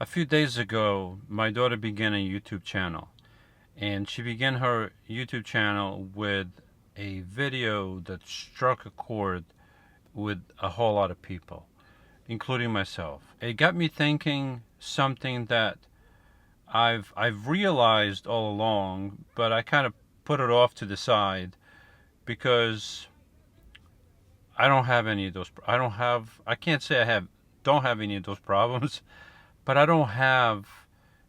A few days ago, my daughter began a YouTube channel, and she began her YouTube channel with a video that struck a chord with a whole lot of people, including myself. It got me thinking something that I've realized all along, but I kind of put it off to the side because I don't have any of those. I can't say don't have any of those problems, but I don't have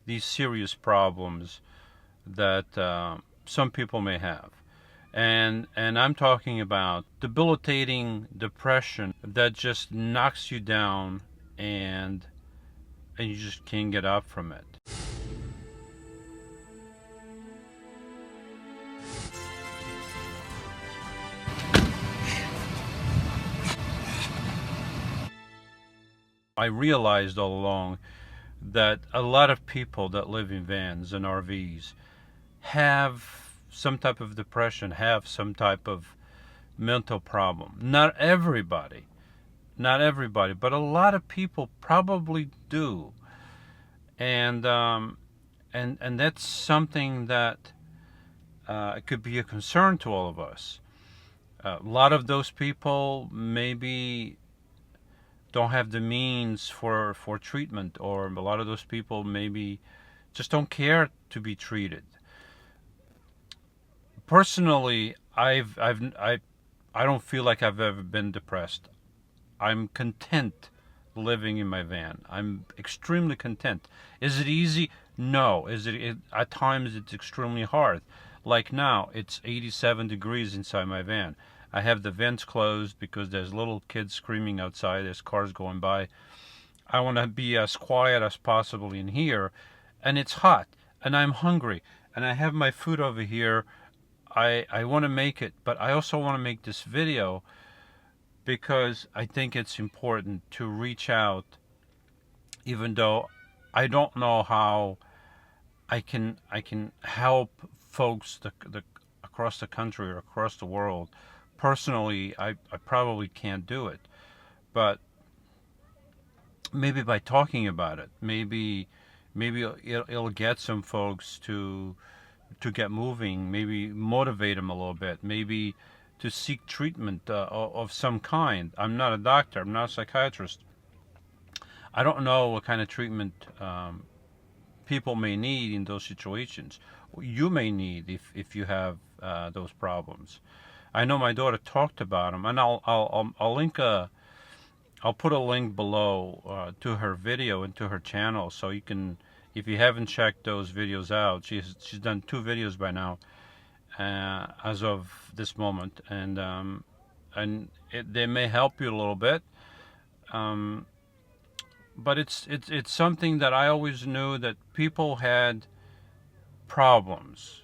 these serious problems that some people may have. And I'm talking about debilitating depression that just knocks you down and you just can't get up from it. I realized all along that a lot of people that live in vans and RVs have some type of depression, have some type of mental problem. Not everybody, but a lot of people probably do. And that's something that could be a concern to all of us. A lot of those people maybe don't have the means for treatment, or a lot of those people maybe just don't care to be treated. Personally, I don't feel like I've ever been depressed. I'm content living in my van. I'm extremely content. Is it easy? No. At times it's extremely hard. Like now, it's 87 degrees inside my van. I have the vents closed because there's little kids screaming outside. There's cars going by. I want to be as quiet as possible in here. And it's hot. And I'm hungry. And I have my food over here. I want to make it. But I also want to make this video because I think it's important to reach out, even though I don't know how I can help folks across the country or across the world. Personally, I probably can't do it, but maybe by talking about it, maybe it'll get some folks to get moving, maybe motivate them a little bit, maybe to seek treatment of some kind. I'm not a doctor, I'm not a psychiatrist. I don't know what kind of treatment people may need in those situations. You may need if you have those problems. I know my daughter talked about them, and I'll link I'll put a link below to her video and to her channel, so you can, if you haven't checked those videos out, she's done 2 videos by now, as of this moment, and they may help you a little bit. But it's something that I always knew that people had problems.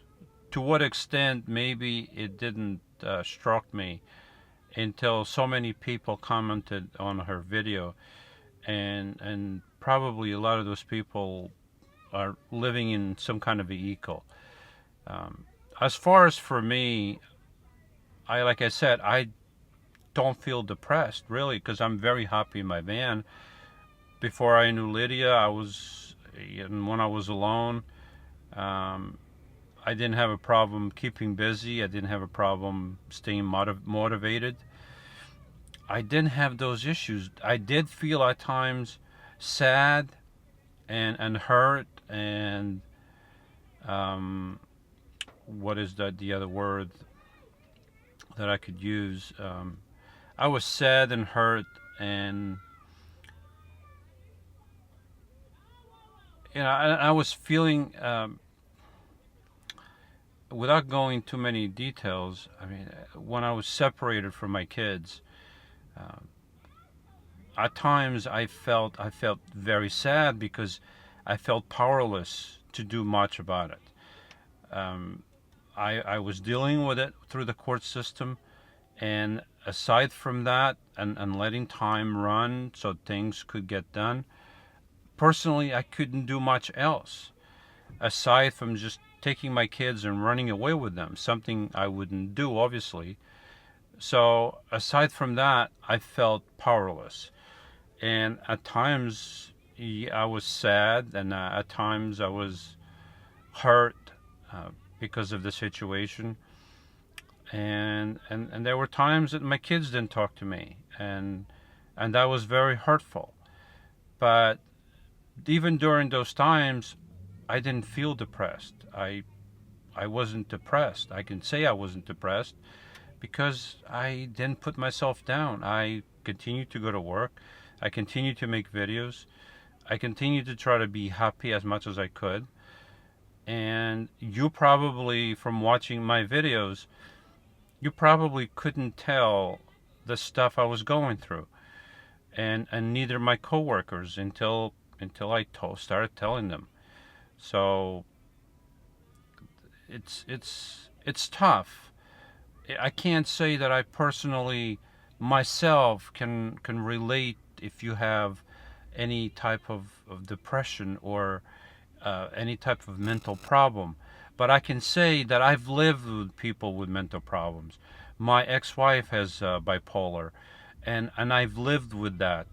To what extent, maybe it didn't struck me until so many people commented on her video, and probably a lot of those people are living in some kind of vehicle. As far as for me, like I said, I don't feel depressed really, because I'm very happy in my van. Before I knew Lidia, when I was alone, I didn't have a problem keeping busy. I didn't have a problem staying motivated. I didn't have those issues. I did feel at times sad and hurt, and what is the other word that I could use? I was sad and hurt, and I was feeling, without going too many details, I mean, when I was separated from my kids, at times I felt very sad because I felt powerless to do much about it. I was dealing with it through the court system, and aside from that, and letting time run so things could get done, personally, I couldn't do much else aside from just taking my kids and running away with them, something I wouldn't do, obviously. So aside from that, I felt powerless. And at times, I was sad, and at times I was hurt because of the situation. And there were times that my kids didn't talk to me, and that was very hurtful. But even during those times, I didn't feel depressed. I wasn't depressed. I can say I wasn't depressed because I didn't put myself down. I continued to go to work. I continued to make videos. I continued to try to be happy as much as I could. And you probably, from watching my videos, you probably couldn't tell the stuff I was going through, and neither my coworkers until I started telling them. So it's tough. I can't say that I personally myself can relate if you have any type of depression or any type of mental problem. But I can say that I've lived with people with mental problems. My ex-wife has bipolar, and I've lived with that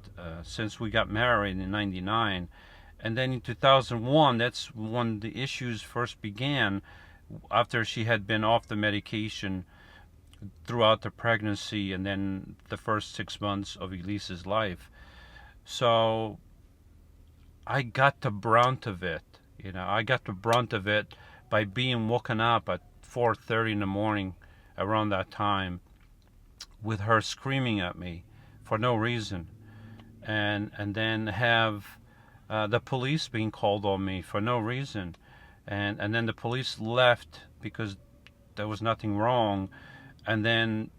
since we got married in '99. And then in 2001, that's when the issues first began, after she had been off the medication throughout the pregnancy and then the first 6 months of Elise's life. So I got the brunt of it. I got the brunt of it by being woken up at 4:30 in the morning around that time with her screaming at me for no reason, and then have the police being called on me for no reason, and then the police left because there was nothing wrong, and then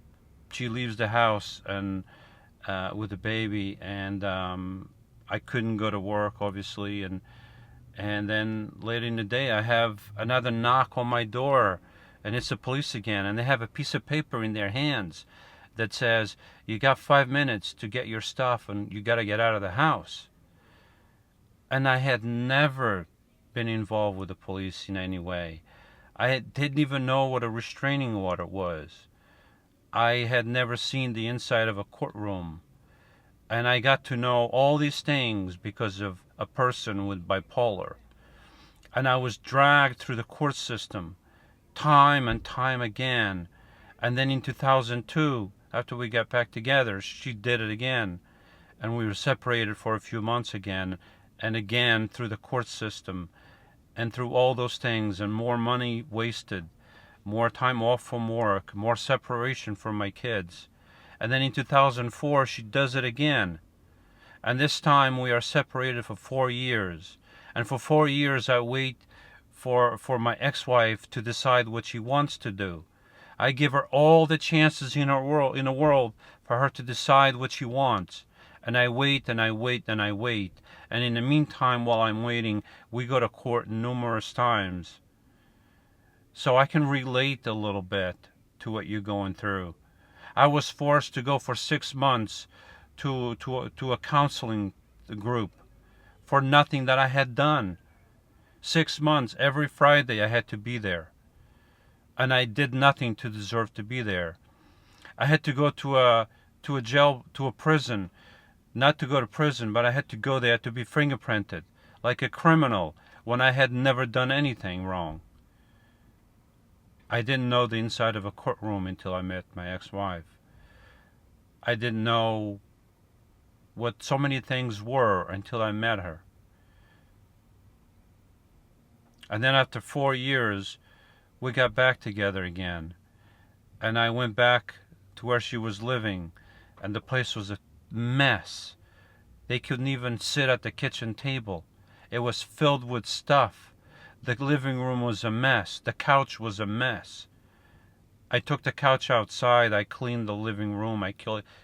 she leaves the house and with the baby, and I couldn't go to work, obviously, and then later in the day I have another knock on my door, and it's the police again, and they have a piece of paper in their hands that says, you got 5 minutes to get your stuff and you got to get out of the house. And I had never been involved with the police in any way. I didn't even know what a restraining order was. I had never seen the inside of a courtroom. And I got to know all these things because of a person with bipolar. And I was dragged through the court system time and time again. And then in 2002, after we got back together, she did it again. And we were separated for a few months again. And again through the court system. And through all those things, and more money wasted, more time off from work, more separation from my kids. And then in 2004, she does it again. And this time we are separated for 4 years. And for 4 years I wait for my ex-wife to decide what she wants to do. I give her all the chances in the world for her to decide what she wants. And I wait and I wait and I wait. And in the meantime, while I'm waiting, we go to court numerous times. So I can relate a little bit to what you're going through. I was forced to go for 6 months to a counseling group for nothing that I had done. 6 months, every Friday I had to be there. And I did nothing to deserve to be there. I had to go to a jail, to a prison. Not to go to prison, but I had to go there to be fingerprinted, like a criminal, when I had never done anything wrong. I didn't know the inside of a courtroom until I met my ex-wife. I didn't know what so many things were until I met her. And then after 4 years, we got back together again. And I went back to where she was living, and the place was a mess. They couldn't even sit at the kitchen table. It was filled with stuff. The living room was a mess. The couch was a mess. I took the couch outside. I cleaned the living room. I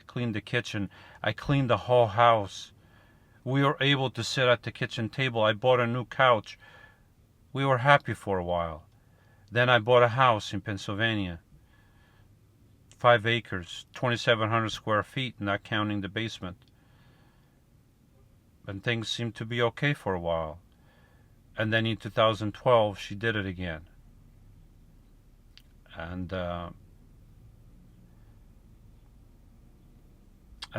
cleaned the kitchen. I cleaned the whole house. We were able to sit at the kitchen table. I bought a new couch. We were happy for a while. Then I bought a house in Pennsylvania. 5 acres, 2,700 square feet, not counting the basement. And things seemed to be okay for a while. And then in 2012, she did it again. And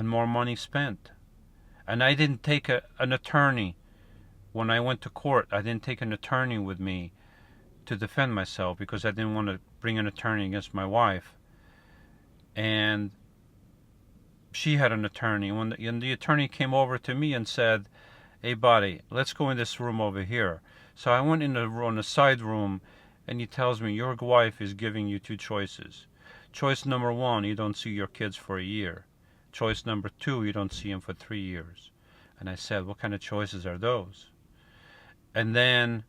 more money spent. And I didn't take an attorney when I went to court, I didn't take an attorney with me to defend myself because I didn't want to bring an attorney against my wife. And she had an attorney. And the attorney came over to me and said, "Hey, buddy, let's go in this room over here." So I went in the side room, and he tells me, "Your wife is giving you two choices. Choice number one, you don't see your kids for a year. Choice number two, you don't see them for 3 years." And I said, "What kind of choices are those?" And then,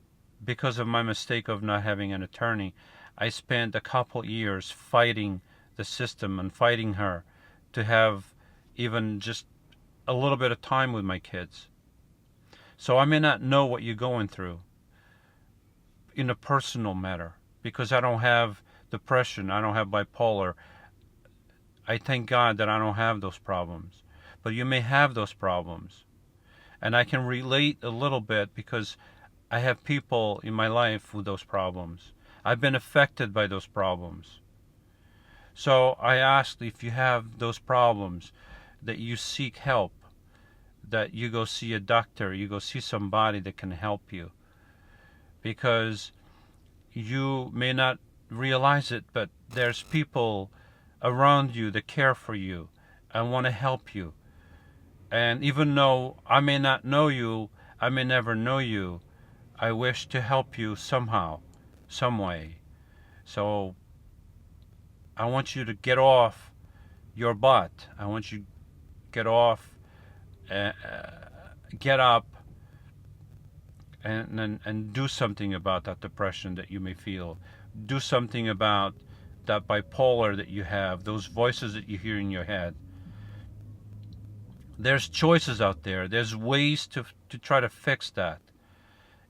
because of my mistake of not having an attorney, I spent a couple years fighting the system and fighting her to have even just a little bit of time with my kids. So I may not know what you're going through in a personal matter, because I don't have depression, I don't have bipolar. I thank God that I don't have those problems. But you may have those problems. And I can relate a little bit because I have people in my life with those problems. I've been affected by those problems. So I ask, if you have those problems, that you seek help, that you go see a doctor, you go see somebody that can help you. Because you may not realize it, but there's people around you that care for you and want to help you. And even though I may not know you, I may never know you, I wish to help you somehow, some way. So I want you to get off your butt. I want you to get off, get up, and do something about that depression that you may feel. Do something about that bipolar that you have, those voices that you hear in your head. There's choices out there. There's ways to try to fix that.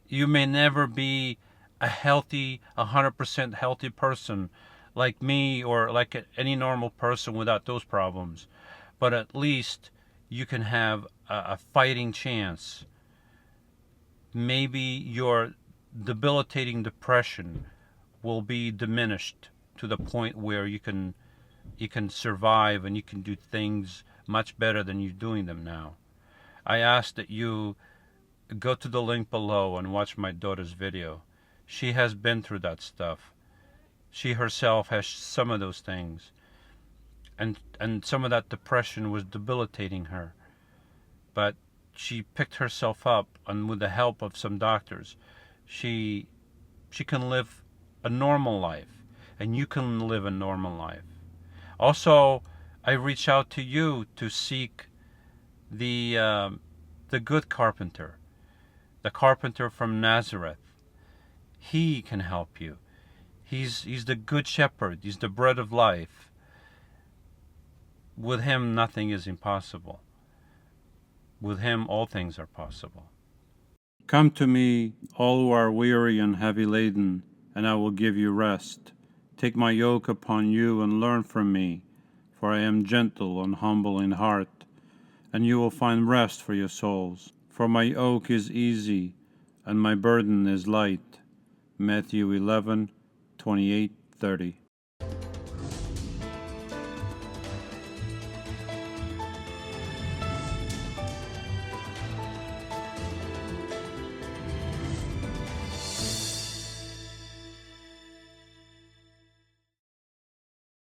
You may never be a healthy, 100% healthy person like me or like any normal person without those problems. But at least you can have a fighting chance. Maybe your debilitating depression will be diminished to the point where you can survive and you can do things much better than you're doing them now. I ask that you go to the link below and watch my daughter's video. She has been through that stuff. She herself has some of those things. And some of that depression was debilitating her. But she picked herself up, and with the help of some doctors, she can live a normal life. And you can live a normal life. Also, I reach out to you to seek the good carpenter, the carpenter from Nazareth. He can help you. He's the good shepherd. He's the bread of life. With him, nothing is impossible. With him, all things are possible. Come to me, all who are weary and heavy laden, and I will give you rest. Take my yoke upon you and learn from me, for I am gentle and humble in heart, and you will find rest for your souls. For my yoke is easy, and my burden is light. Matthew 11:28-30.